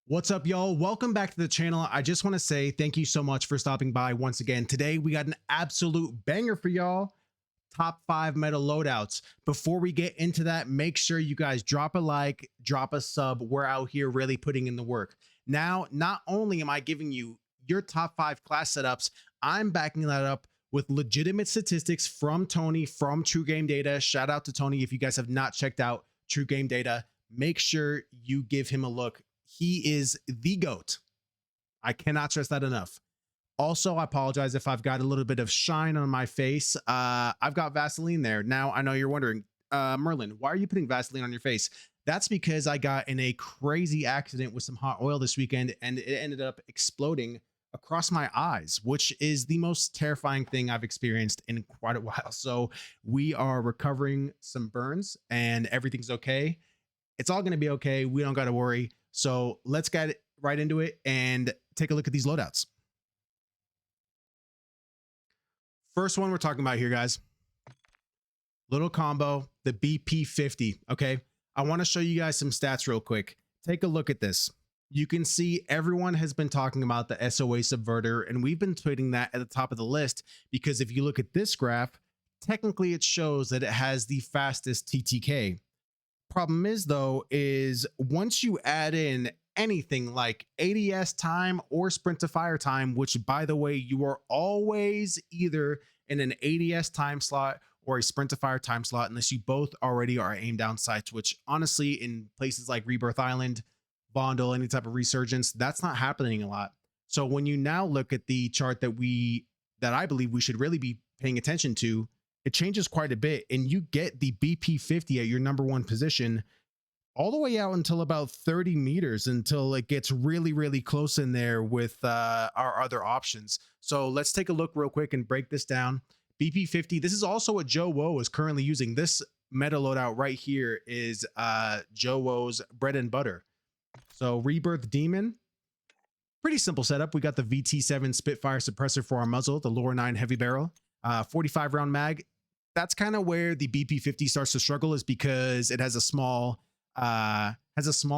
What's up, y'all? Welcome back to the channel. I just want to say thank you so much for stopping by once again. Today, we got an absolute banger for y'all. Top 5 meta loadouts. Before we get into that, make sure you guys drop a like, drop a sub. We're out here really putting in the work. Now, not only am I giving you your top 5 class setups, I'm backing that up with legitimate statistics from Tony from True Game Data. Shout out to Tony. If you guys have not checked out True Game Data, make sure you give him a look. He is the GOAT. I cannot stress that enough. Also, I apologize if I've got a little bit of shine on my face. I've got Vaseline there. Now, I know you're wondering, Merlin, why are you putting Vaseline on your face? That's because I got in a crazy accident with some hot oil this weekend, and it ended up exploding across my eyes, which is the most terrifying thing I've experienced in quite a while. So we are recovering some burns, and everything's okay. It's all going to be okay. We don't got to worry. So let's get right into it and take a look at these loadouts. First one we're talking about here, guys. Little combo, the BP-50. Okay. I want to show you guys some stats real quick. Take a look at this. You can see everyone has been talking about the SOA subverter, and we've been putting that at the top of the list because if you look at this graph, technically it shows that it has the fastest TTK. Problem is, though, is once you add in anything like ADS time or sprint to fire time, which, by the way, you are always either in an ADS time slot or a sprint to fire time slot, unless you both already are aim down sights, which honestly, in places like Rebirth Island, Bondle, any type of resurgence, that's not happening a lot. So when you now look at the chart that I believe we should really be paying attention to, it changes quite a bit, and you get the BP-50 at your number one position all the way out until about 30 meters until it gets really, really close in there with our other options. So let's take a look real quick and break this down. BP-50, this is also what Joe Woe is currently using. This meta loadout right here is Joe Woe's bread and butter. So Rebirth Demon, pretty simple setup. We got the VT7 Spitfire suppressor for our muzzle, the Lure 9 heavy barrel, 45 round mag. That's kind of where the BP-50 starts to struggle, is because it has a small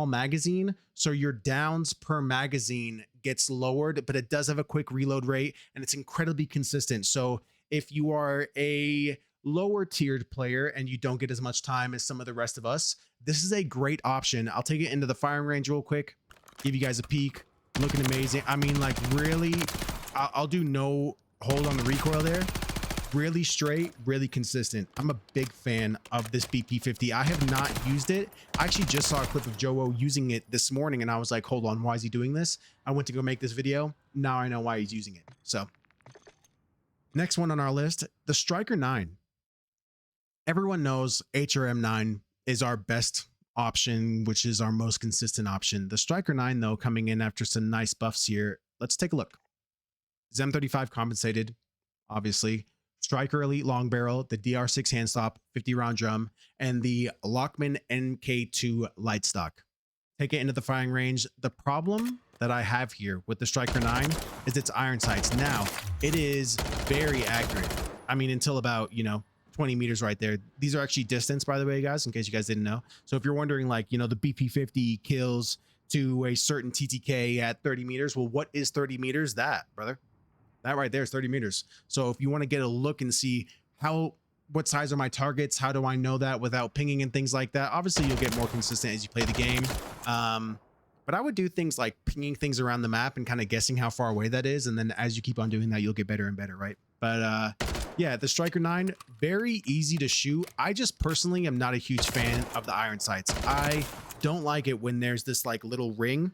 magazine, so your downs per magazine gets lowered, but it does have a quick reload rate, and it's incredibly consistent. So if you are a lower tiered player and you don't get as much time as some of the rest of us, this is a great option. I'll take it into the firing range real quick, give you guys a peek. Looking amazing. I mean, like, really, I'll do no hold on the recoil there. Really straight, really consistent. I'm a big fan of this BP-50. I have not used it. I actually just saw a clip of Joe Woe using it this morning, and I was like, hold on, why is he doing this? I went to go make this video. Now I know why he's using it. So next one on our list, the Striker 9. Everyone knows HRM9 is our best option, which is our most consistent option. The Striker 9, though, coming in after some nice buffs here. Let's take a look. ZEM35 compensated, obviously. Striker Elite Long Barrel, the DR6 hand stop, 50 round drum, and the Lockman NK2 light stock. Take it into the firing range. The problem that I have here with the Striker 9 is its iron sights. Now, it is very accurate. I mean, until about, 20 meters right there. These are actually distance, by the way, guys, in case you guys didn't know. So if you're wondering, like, the BP-50 kills to a certain TTK at 30 meters, well, what is 30 meters? That, brother. That right there is 30 meters. So if you want to get a look and see what size are my targets, how do I know that without pinging and things like that? Obviously, you'll get more consistent as you play the game. But I would do things like pinging things around the map and kind of guessing how far away that is. And then as you keep on doing that, you'll get better and better, right? But yeah, the Striker 9, very easy to shoot. I just personally am not a huge fan of the iron sights. I don't like it when there's this like little ring,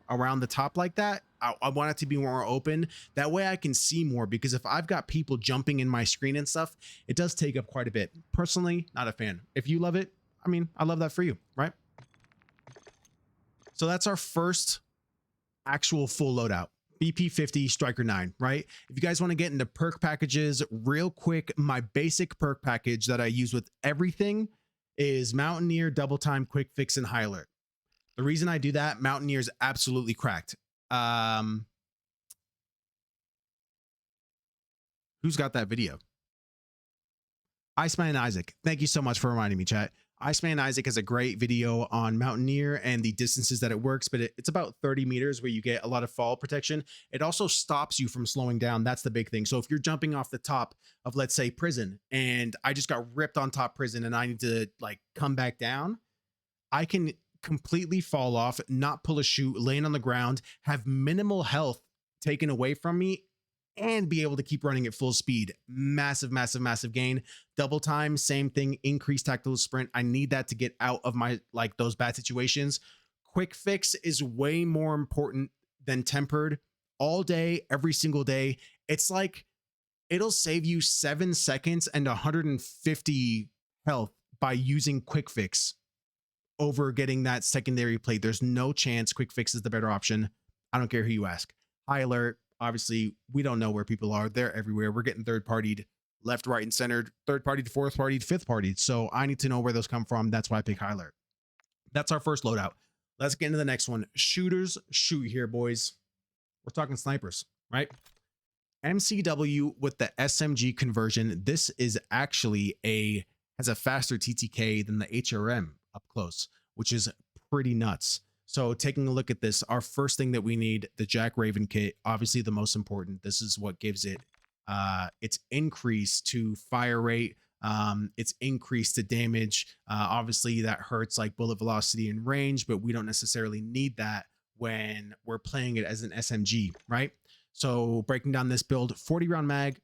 around the top like that. I want it to be more open. That way I can see more, because if I've got people jumping in my screen and stuff, it does take up quite a bit. Personally, not a fan. If you love it, I mean, I love that for you, right? So that's our first actual full loadout. BP-50 Striker 9, right? If you guys want to get into perk packages real quick, my basic perk package that I use with everything is Mountaineer, Double Time, Quick Fix, and High Alert. The reason I do that, Mountaineer is absolutely cracked. Who's got that video? Iceman Isaac. Thank you so much for reminding me, chat. Iceman Isaac has a great video on Mountaineer and the distances that it works, but it's about 30 meters where you get a lot of fall protection. It also stops you from slowing down. That's the big thing. So if you're jumping off the top of, let's say, prison, and I just got ripped on top prison and I need to like come back down, I can completely fall off, not pull a chute, laying on the ground, have minimal health taken away from me, and be able to keep running at full speed. Massive, massive, massive gain. Double time, same thing, increased tactical sprint. I need that to get out of my, like, those bad situations. Quick fix is way more important than tempered. All day, every single day. It's like, it'll save you 7 seconds and 150 health by using quick fix over getting that secondary plate. There's no chance quick fix is the better option. I don't care who you ask. High alert. Obviously, we don't know where people are. They're everywhere. We're getting third-partied left, right, and centered. Third-partied, fourth-partied, fifth-partied. So I need to know where those come from. That's why I pick high alert. That's our first loadout. Let's get into the next one. Shooters shoot here, boys. We're talking snipers, right? MCW with the SMG conversion. This is actually has a faster TTK than the HRM up close, which is pretty nuts. So taking a look at this, our first thing that we need, the Jack Raven kit, obviously the most important. This is what gives it its increase to fire rate, its increase to damage. Obviously that hurts like bullet velocity and range, but we don't necessarily need that when we're playing it as an SMG, right? So breaking down this build, 40 round mag,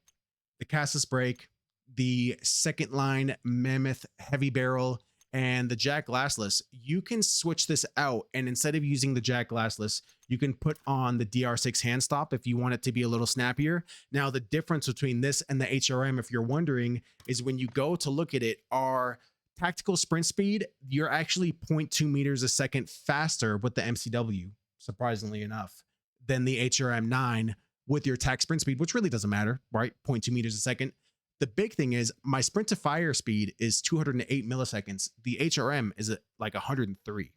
the castless break, the second line mammoth heavy barrel, and the Jack glassless. You can switch this out, and instead of using the Jack glassless, you can put on the DR6 hand stop if you want it to be a little snappier. Now, the difference between this and the HRM, if you're wondering, is when you go to look at it, our tactical sprint speed, you're actually 0.2 meters a second faster with the MCW, surprisingly enough, than the HRM 9 with your tac sprint speed, which really doesn't matter, right? 0.2 meters a second. The big thing is my sprint to fire speed is 208 milliseconds. The HRM is at like 103.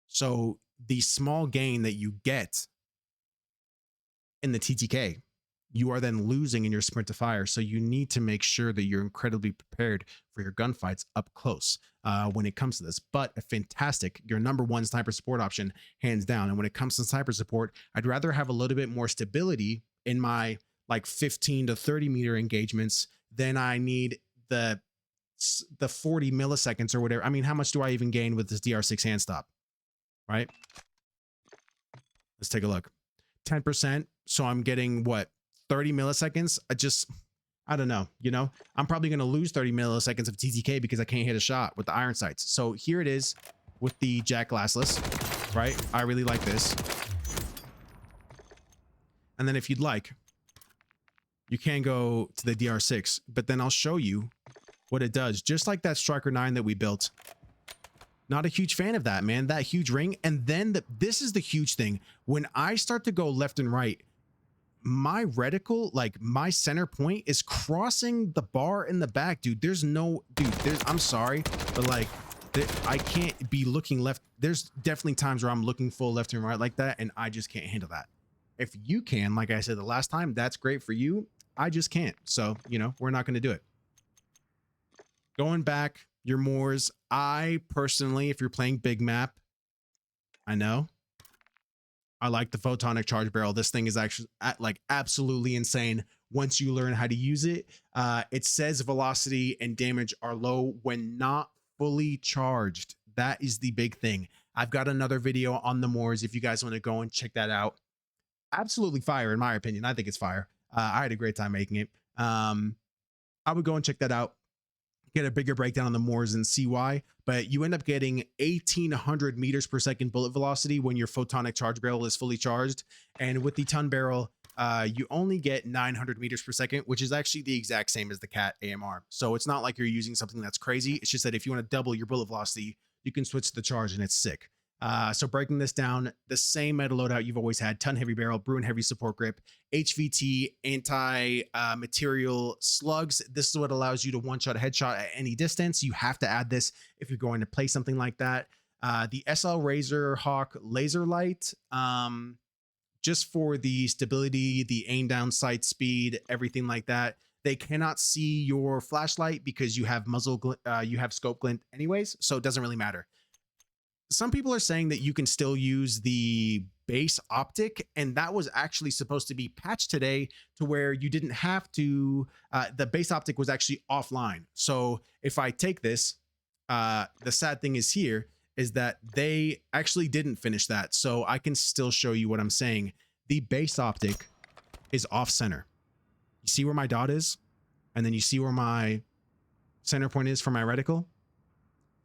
So the small gain that you get in the TTK, you are then losing in your sprint to fire. So you need to make sure that you're incredibly prepared for your gunfights up close when it comes to this. But a fantastic, your number one sniper support option, hands down. And when it comes to sniper support, I'd rather have a little bit more stability in my like 15 to 30 meter engagements than I need the 40 milliseconds or whatever. I mean, how much do I even gain with this DR6 hand stop, right? Let's take a look. 10%. So I'm getting what, 30 milliseconds? I don't know. You know, I'm probably going to lose 30 milliseconds of TTK because I can't hit a shot with the iron sights. So here it is with the Jack glassless, right? I really like this. And then if you'd like, you can go to the DR6, but then I'll show you what it does. Just like that Striker 9 that we built. Not a huge fan of that, man. That huge ring. And then this is the huge thing. When I start to go left and right, my reticle, like my center point, is crossing the bar in the back, dude. I'm sorry, but like, I can't be looking left. There's definitely times where I'm looking full left and right like that, and I just can't handle that. If you can, like I said the last time, that's great for you. I just can't. So, you know, we're not going to do it. Going back, your Moors. I personally, if you're playing big map, I know, I like the photonic charge barrel. This thing is actually like absolutely insane once you learn how to use it. It says velocity and damage are low when not fully charged. That is the big thing. I've got another video on the Moors if you guys want to go and check that out. Absolutely fire, in my opinion. I think it's fire. I had a great time making it. I would go and check that out, get a bigger breakdown on the Moors and see why. But you end up getting 1,800 meters per second bullet velocity when your photonic charge barrel is fully charged. And with the ton barrel, you only get 900 meters per second, which is actually the exact same as the Cat AMR. So it's not like you're using something that's crazy. It's just that if you want to double your bullet velocity, you can switch to the charge and it's sick. So breaking this down, the same meta loadout you've always had: ton heavy barrel, Bruin heavy support grip, HVT, anti-material slugs. This is what allows you to one-shot a headshot at any distance. You have to add this if you're going to play something like that. The SL Razor Hawk laser light, just for the stability, the aim down sight speed, everything like that. they cannot see your flashlight because you have you have scope glint anyways, so it doesn't really matter. Some people are saying that you can still use the base optic, and that was actually supposed to be patched today to where you didn't have to, the base optic was actually offline. So if I take this, the sad thing is here is that they actually didn't finish that. So I can still show you what I'm saying. The base optic is off center. You see where my dot is? And then you see where my center point is for my reticle?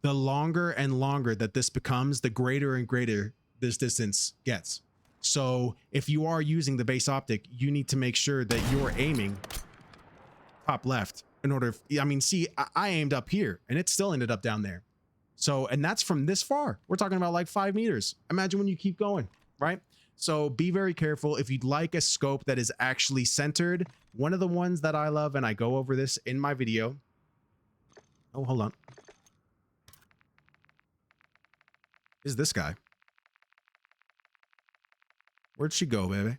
The longer and longer that this becomes, the greater and greater this distance gets. So if you are using the base optic, you need to make sure that you're aiming top left in order. I mean, see, I aimed up here and it still ended up down there. So, and that's from this far. We're talking about like 5 meters. Imagine when you keep going, right? So be very careful. If you'd like a scope that is actually centered, one of the ones that I love, and I go over this in my video. Oh, hold on. Is this guy. Where'd she go, baby?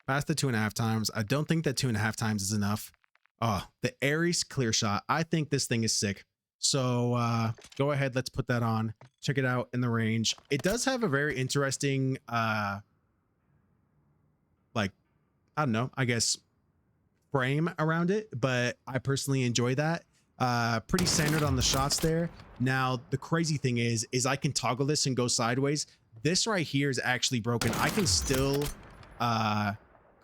Past the 2.5 times. I don't think that 2.5 times is enough. Oh, the Ares clear shot. I think this thing is sick. So go ahead, let's put that on. Check it out in the range. It does have a very interesting, like, I don't know, I guess, frame around it, but I personally enjoy that. Pretty standard on the shots there. Now, the crazy thing is I can toggle this and go sideways. This right here is actually broken. I can still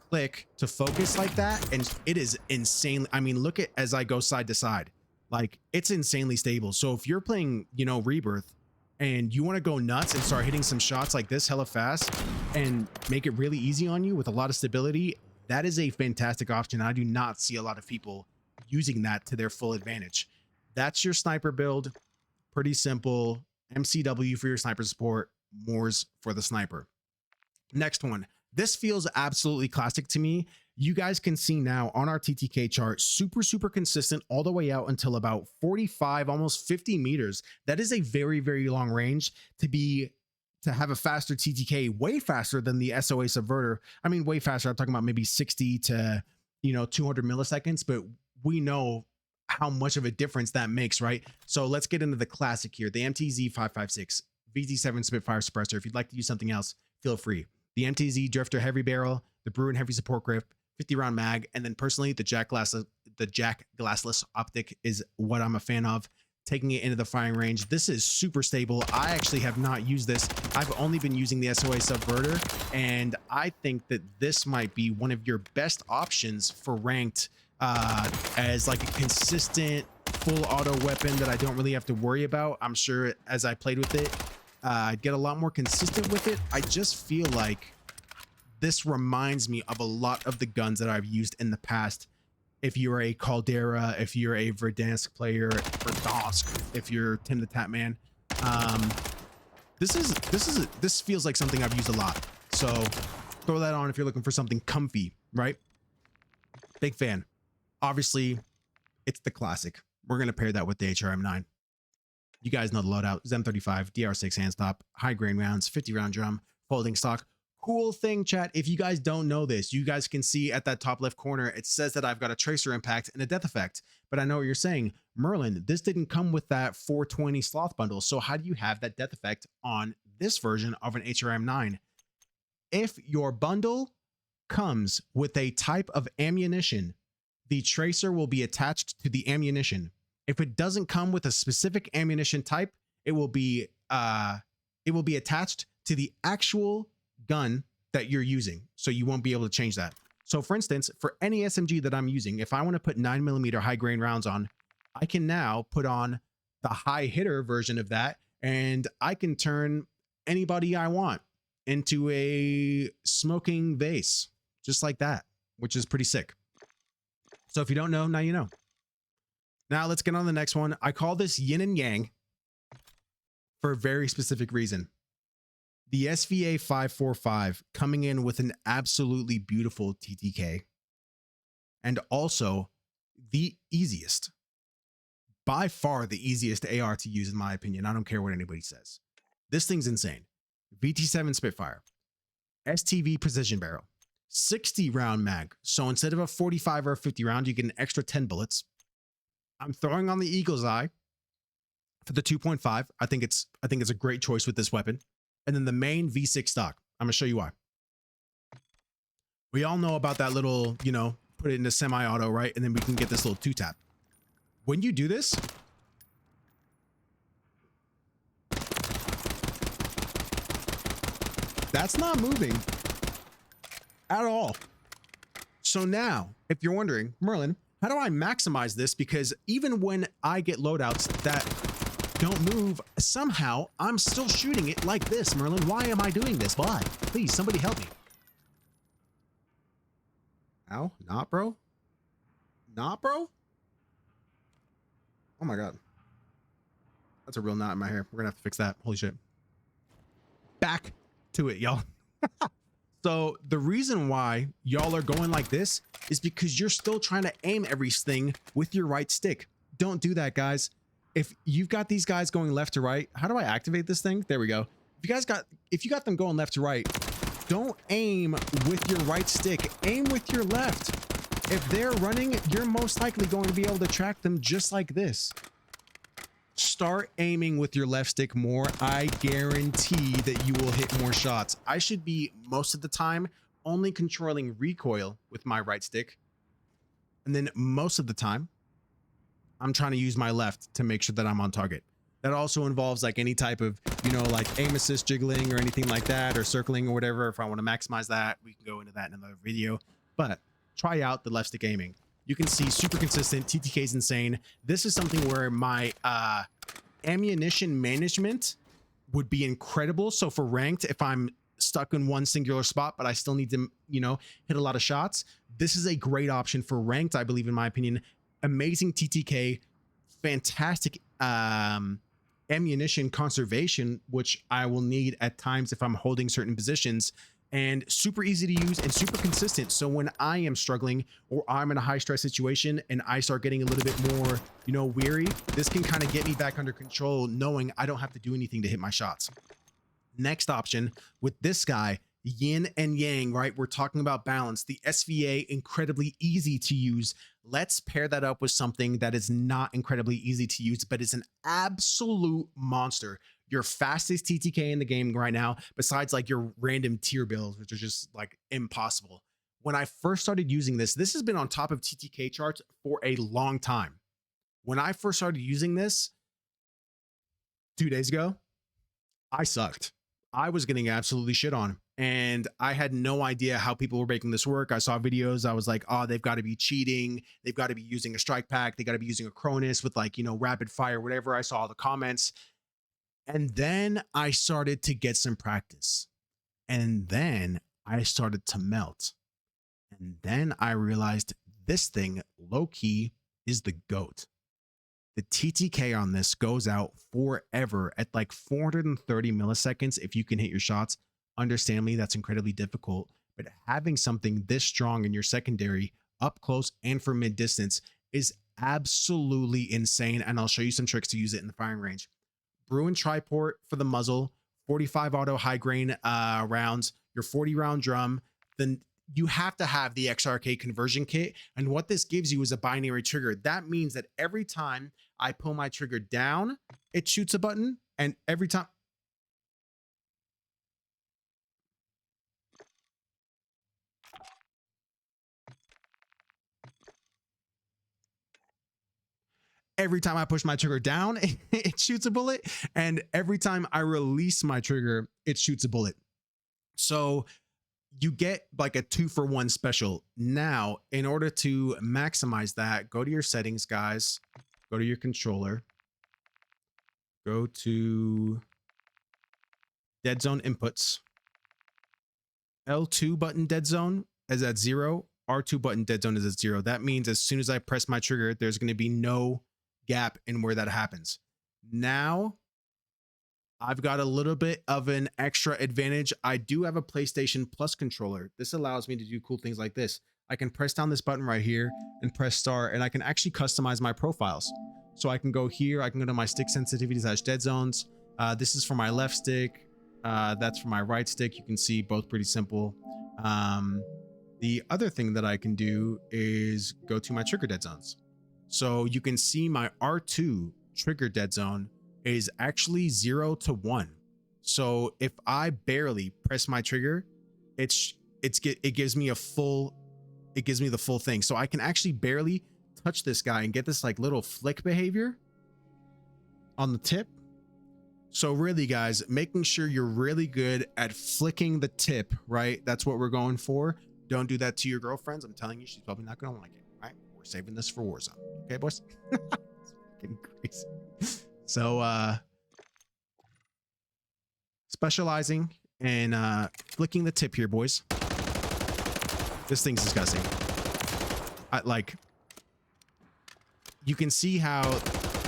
click to focus like that, and it is insane. I mean, look at as I go side to side. Like, it's insanely stable. So if you're playing, you know, Rebirth, and you want to go nuts and start hitting some shots like this hella fast and make it really easy on you with a lot of stability, that is a fantastic option. I do not see a lot of people using that to their full advantage. That's your sniper build. Pretty simple. MCW for your sniper support, Moors for the sniper. Next one. This feels absolutely classic to me. You guys can see now on our TTK chart, super consistent all the way out until about 45, almost 50 meters. That is a very, very long range to have a faster TTK, way faster than the SOA Subverter. I mean, way faster. I'm talking about maybe 60 to, you know, 200 milliseconds, but we know how much of a difference that makes, right? So let's get into the classic here. The MTZ 556, VT7 Spitfire suppressor. If you'd like to use something else, feel free. The MTZ Drifter heavy barrel, the Bruin heavy support grip, 50 round mag, and then personally the Jack glassless optic is what I'm a fan of. Taking it into the firing range. This is super stable. I actually have not used this. I've only been using the SOA Subverter, and I think that this might be one of your best options for ranked as like a consistent full auto weapon that I don't really have to worry about. I'm sure as I played with it, I'd get a lot more consistent with it. I just feel like this reminds me of a lot of the guns that I've used in the past. If you're a Caldera, if you're a Verdansk player, Verdansk, if you're Tim the Tap Man, this feels like something I've used a lot. So throw that on if you're looking for something comfy, right? Big fan. Obviously, it's the classic. We're gonna pair that with the HRM9. You guys know the loadout: ZEM35, DR6 handstop, high grain rounds, 50 round drum, folding stock. Cool thing, chat, if you guys don't know this, you guys can see at that top left corner, it says that I've got a tracer impact and a death effect. But I know what you're saying, Merlin, this didn't come with that 420 sloth bundle. So how do you have that death effect on this version of an HRM9? If your bundle comes with a type of ammunition, the tracer will be attached to the ammunition. If it doesn't come with a specific ammunition type, it will be attached to the actual gun that you're using, so you won't be able to change that. So for instance, for any SMG that I'm using, if I want to put 9mm high grain rounds on, I can now put on the high hitter version of that, and I can turn anybody I want into a smoking vase just like that, which is pretty sick. So if you don't know, now you know. Now let's get on the next one. I call this Yin and Yang for a very specific reason. The SVA 545 coming in with an absolutely beautiful TTK, and also the easiest, by far the easiest AR to use in my opinion. I don't care what anybody says. This thing's insane. VT7 Spitfire, STV precision barrel, 60 round mag. So instead of a 45 or a 50 round, you get an extra 10 bullets. I'm throwing on the Eagle's Eye for the 2.5. I think it's a great choice with this weapon. And then the main V6 stock. I'm gonna show you why. We all know about that little, you know, put it into semi-auto, right? And then we can get this little 2-tap. When you do this, that's not moving at all. So now, if you're wondering, Merlin, how do I maximize this? Because even when I get loadouts that don't move, somehow I'm still shooting it like this, Merlin. Why am I doing this? Why? Please, somebody help me. Ow, not bro? Not bro? Oh my God. That's a real knot in my hair. We're gonna have to fix that. Holy shit. Back to it, y'all. So the reason why y'all are going like this is because you're still trying to aim everything with your right stick. Don't do that, guys. If you've got these guys going left to right, how do I activate this thing? There we go. If you got them going left to right, don't aim with your right stick. Aim with your left. If they're running, you're most likely going to be able to track them just like this. Start aiming with your left stick more. I guarantee that you will hit more shots. I should be most of the time only controlling recoil with my right stick. And then most of the time, I'm trying to use my left to make sure that I'm on target. That also involves like any type of, you know, like aim assist jiggling or anything like that, or circling or whatever. If I want to maximize that, we can go into that in another video. But try out the left stick aiming. You can see super consistent. TTK is insane. This is something where my ammunition management would be incredible. So for ranked, if I'm stuck in one singular spot, but I still need to, you know, hit a lot of shots, this is a great option for ranked, I believe, in my opinion. Amazing TTK, fantastic ammunition conservation, which I will need at times if I'm holding certain positions, and super easy to use and super consistent. So when I am struggling or I'm in a high stress situation and I start getting a little bit more, you know, weary, this can kind of get me back under control, knowing I don't have to do anything to hit my shots. Next option with this guy, Yin and Yang, right? We're talking about balance. The SVA, incredibly easy to use. Let's pair that up with something that is not incredibly easy to use, but is an absolute monster. Your fastest TTK in the game right now, besides like your random tier builds, which are just like impossible. When I first started using this has been on top of TTK charts for a long time. When I first started using this 2 days ago, I sucked. I was getting absolutely shit on, and I had no idea how people were making this work. I saw videos. I was like, oh, they've got to be cheating. They've got to be using a strike pack. They got to be using a Cronus with like, you know, rapid fire, whatever. I saw all the comments. And then I started to get some practice. And then I started to melt. And then I realized this thing, low key, is the GOAT. The TTK on this goes out forever at like 430 milliseconds if you can hit your shots. Understandably, that's incredibly difficult. But having something this strong in your secondary, up close and for mid distance, is absolutely insane. And I'll show you some tricks to use it in the firing range. Bruin triport for the muzzle, 45 auto high grain rounds, your 40 round drum. Then you have to have the XRK conversion kit. And what this gives you is a binary trigger. That means that every time I pull my trigger down, it shoots a button. And every time I push my trigger down, it shoots a bullet. And every time I release my trigger, it shoots a bullet. So you get like a 2-for-1 special. Now, in order to maximize that, go to your settings, guys. Go to your controller. Go to dead zone inputs. L2 button dead zone is at 0. R2 button dead zone is at 0. That means as soon as I press my trigger, there's going to be no gap in where that happens. Now, I've got a little bit of an extra advantage. I do have a PlayStation Plus controller. This allows me to do cool things like this. I can press down this button right here and press start, and I can actually customize my profiles. So I can go here, I can go to my stick sensitivity / dead zones. This is for my left stick. That's for my right stick. You can see both pretty simple. The other thing that I can do is go to my trigger dead zones. So you can see my R2 trigger dead zone is actually 0 to 1. So if I barely press my trigger, it gives me the full thing. So I can actually barely touch this guy and get this like little flick behavior on the tip. So really, guys, making sure you're really good at flicking the tip, right? That's what we're going for. Don't do that to your girlfriends. I'm telling you, she's probably not going to like it, right? We're saving this for Warzone. Okay, boys? It's fucking crazy. So, specializing and flicking the tip here, boys. This thing's disgusting. You can see how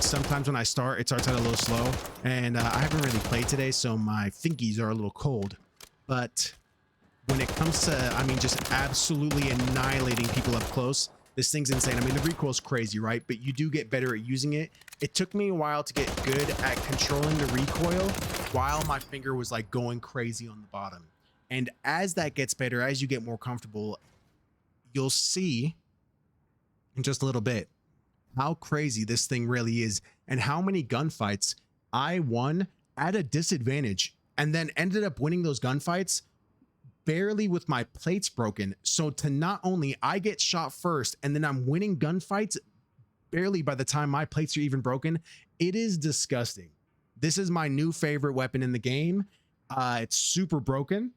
sometimes when I start, it starts out a little slow, and I haven't really played today, so my fingies are a little cold. But when it comes to, I mean, just absolutely annihilating people up close, this thing's insane. I mean, the recoil's crazy, right? But you do get better at using it. It took me a while to get good at controlling the recoil while my finger was like going crazy on the bottom. And as that gets better, as you get more comfortable, you'll see in just a little bit how crazy this thing really is and how many gunfights I won at a disadvantage and then ended up winning those gunfights barely with my plates broken. So to not only I get shot first and then I'm winning gunfights barely by the time my plates are even broken, it is disgusting. This is my new favorite weapon in the game. It's super broken.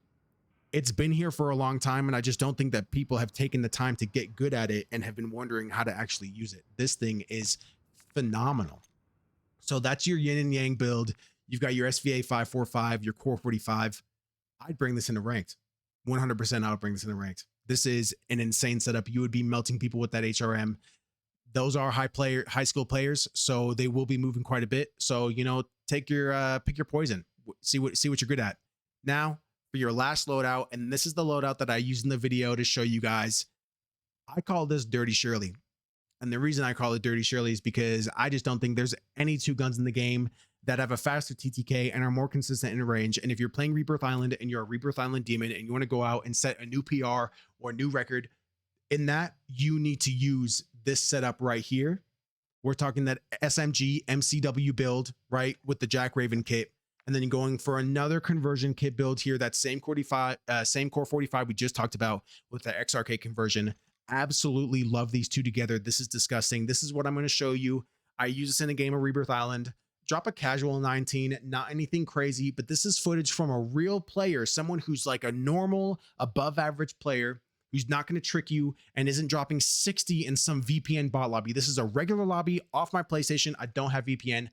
It's been here for a long time, and I just don't think that people have taken the time to get good at it and have been wondering how to actually use it. This thing is phenomenal. So that's your Yin and Yang build. You've got your SVA 545, your Core 45. I'd bring this into ranked. 100% I would bring this into ranked. This is an insane setup. You would be melting people with that HRM. Those are high skill players, so they will be moving quite a bit. So, you know, take your pick your poison. See what you're good at. Now, for your last loadout, and this is the loadout that I used in the video to show you guys. I call this Dirty Shirley. And the reason I call it Dirty Shirley is because I just don't think there's any two guns in the game that have a faster TTK and are more consistent in range. And if you're playing Rebirth Island and you're a Rebirth Island Demon and you want to go out and set a new PR or a new record, in that, you need to use this setup right here. We're talking that SMG MCW build, right, with the Jack Raven kit. And then going for another conversion kit build here, that same Core 45 we just talked about with the XRK conversion. Absolutely love these two together. This is disgusting. This is what I'm going to show you. I use this in a game of Rebirth Island. Drop a casual 19, not anything crazy, but this is footage from a real player, someone who's like a normal, above average player who's not going to trick you and isn't dropping 60 in some VPN bot lobby. This is a regular lobby off my PlayStation. I don't have VPN.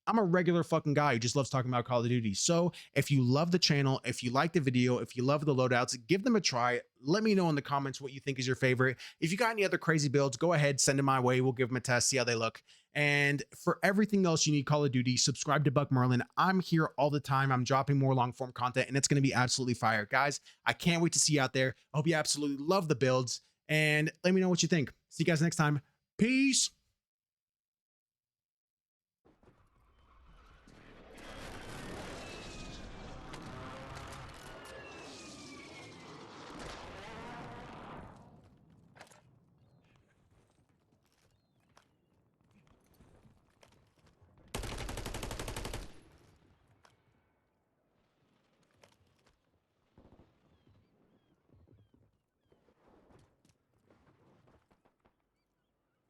I'm a regular fucking guy who just loves talking about Call of Duty. So if you love the channel, if you like the video, if you love the loadouts, give them a try. Let me know in the comments what you think is your favorite. If you got any other crazy builds, go ahead, send them my way. We'll give them a test, see how they look. And for everything else you need Call of Duty, subscribe to Buck Merlin. I'm here all the time. I'm dropping more long form content and it's going to be absolutely fire. Guys, I can't wait to see you out there. I hope you absolutely love the builds and let me know what you think. See you guys next time. Peace.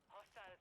Hostile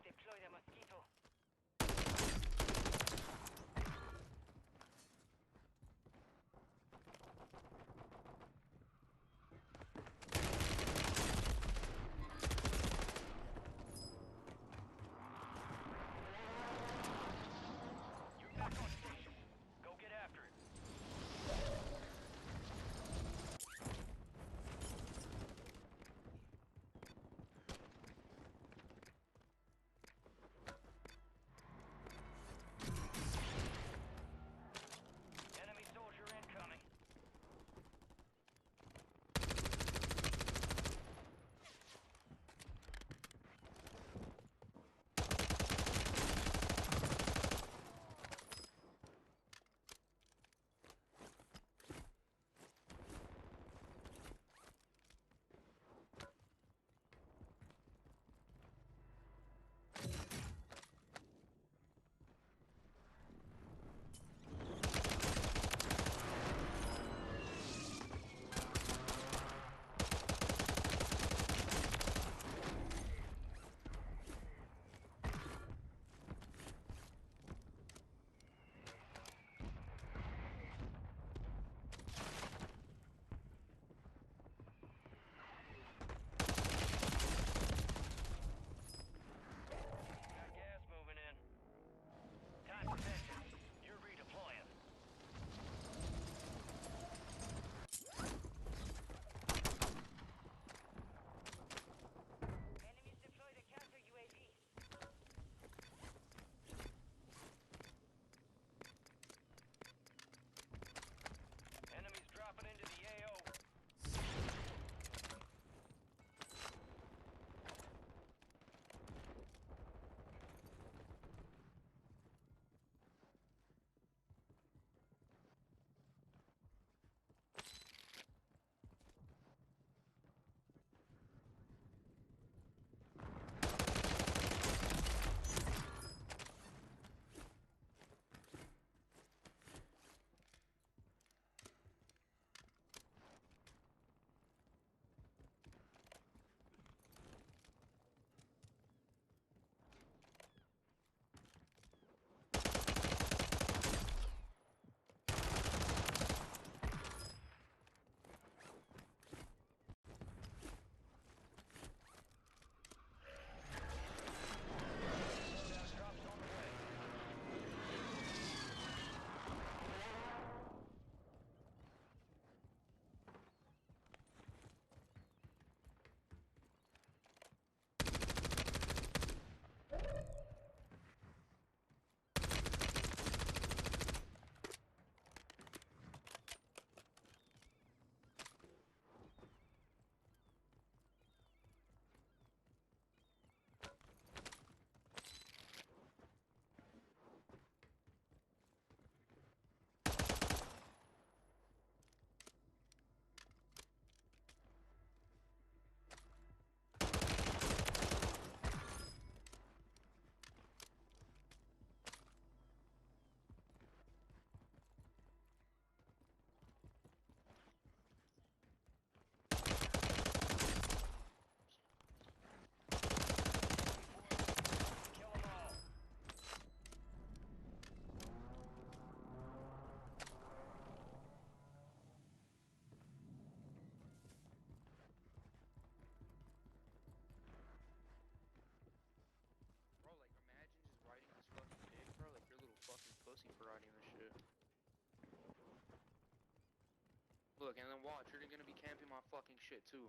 Look, and then watch, you're gonna be camping my fucking shit too.